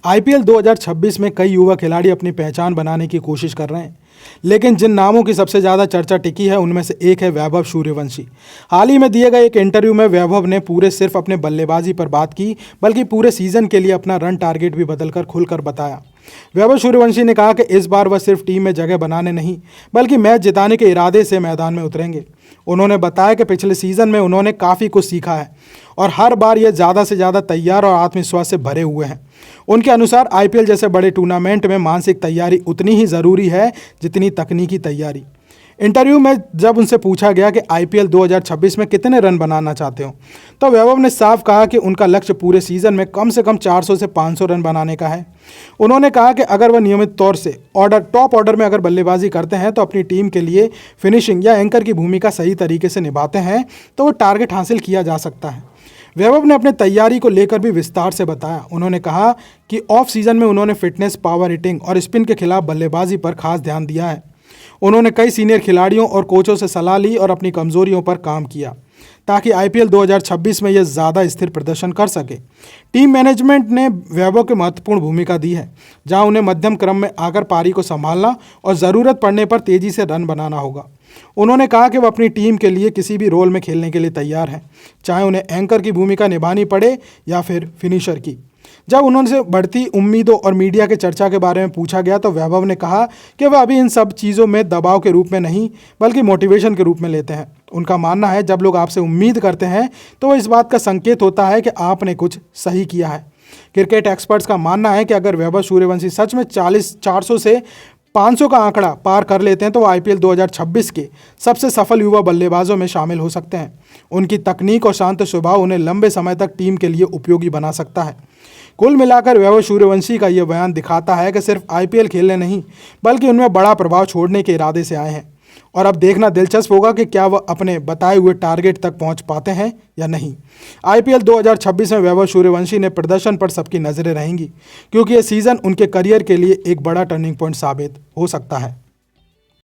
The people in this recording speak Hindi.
आईपीएल 2026 में कई युवा खिलाड़ी अपनी पहचान बनाने की कोशिश कर रहे हैं, लेकिन जिन नामों की सबसे ज़्यादा चर्चा टिकी है उनमें से एक है वैभव सूर्यवंशी। हाल ही में दिए गए एक इंटरव्यू में वैभव ने पूरे सिर्फ अपने बल्लेबाजी पर बात की, बल्कि पूरे सीजन के लिए अपना रन टारगेट भी बदलकर खुलकर बताया। वैभव सूर्यवंशी ने कहा कि इस बार वह सिर्फ टीम में जगह बनाने नहीं, बल्कि मैच जिताने के इरादे से मैदान में उतरेंगे। उन्होंने बताया कि पिछले सीजन में उन्होंने काफ़ी कुछ सीखा है और हर बार ये ज़्यादा से ज़्यादा तैयार और आत्मविश्वास से भरे हुए हैं। उनके अनुसार आईपीएल जैसे बड़े टूर्नामेंट में मानसिक तैयारी उतनी ही ज़रूरी है जितनी तकनीकी तैयारी। इंटरव्यू में जब उनसे पूछा गया कि आईपीएल 2026 में कितने रन बनाना चाहते हो, तो वैभव ने साफ कहा कि उनका लक्ष्य पूरे सीजन में कम से कम 400 से 500 रन बनाने का है। उन्होंने कहा कि अगर वह नियमित तौर से टॉप ऑर्डर में अगर बल्लेबाजी करते हैं तो अपनी टीम के लिए फिनिशिंग या एंकर की भूमिका सही तरीके से निभाते हैं तो वो टारगेट हासिल किया जा सकता है। वैभव ने अपने तैयारी को लेकर भी विस्तार से बताया। उन्होंने कहा कि ऑफ सीजन में उन्होंने फिटनेस, पावर हिटिंग और स्पिन के खिलाफ बल्लेबाजी पर खास ध्यान दिया है। उन्होंने कई सीनियर खिलाड़ियों और कोचों से सलाह ली और अपनी कमजोरियों पर काम किया ताकि आईपीएल 2026 में यह ज़्यादा स्थिर प्रदर्शन कर सके। टीम मैनेजमेंट ने वैभव को महत्वपूर्ण भूमिका दी है, जहां उन्हें मध्यम क्रम में आकर पारी को संभालना और ज़रूरत पड़ने पर तेज़ी से रन बनाना होगा। उन्होंने कहा कि वह अपनी टीम के लिए किसी भी रोल में खेलने के लिए तैयार हैं, चाहे उन्हें एंकर की भूमिका निभानी पड़े या फिर फिनिशर की। जब उन्होंने बढ़ती उम्मीदों और मीडिया के चर्चा के बारे में पूछा गया तो वैभव ने कहा कि वह अभी इन सब चीज़ों में दबाव के रूप में नहीं, बल्कि मोटिवेशन के रूप में लेते हैं। उनका मानना है जब लोग आपसे उम्मीद करते हैं तो वह इस बात का संकेत होता है कि आपने कुछ सही किया है। क्रिकेट एक्सपर्ट्स का मानना है कि अगर वैभव सूर्यवंशी सच में 400 से 500 का आंकड़ा पार कर लेते हैं तो वो आईपीएल 2026 के सबसे सफल युवा बल्लेबाजों में शामिल हो सकते हैं। उनकी तकनीक और शांत स्वभाव उन्हें लंबे समय तक टीम के लिए उपयोगी बना सकता है। कुल मिलाकर वैभव सूर्यवंशी का यह बयान दिखाता है कि सिर्फ आईपीएल खेलने नहीं, बल्कि उनमें बड़ा प्रभाव छोड़ने के इरादे से आए हैं। और अब देखना दिलचस्प होगा कि क्या वह अपने बताए हुए टारगेट तक पहुंच पाते हैं या नहीं। आईपीएल 2026 में वैभव सूर्यवंशी ने प्रदर्शन पर सबकी नज़रें रहेंगी, क्योंकि यह सीज़न उनके करियर के लिए एक बड़ा टर्निंग पॉइंट साबित हो सकता है।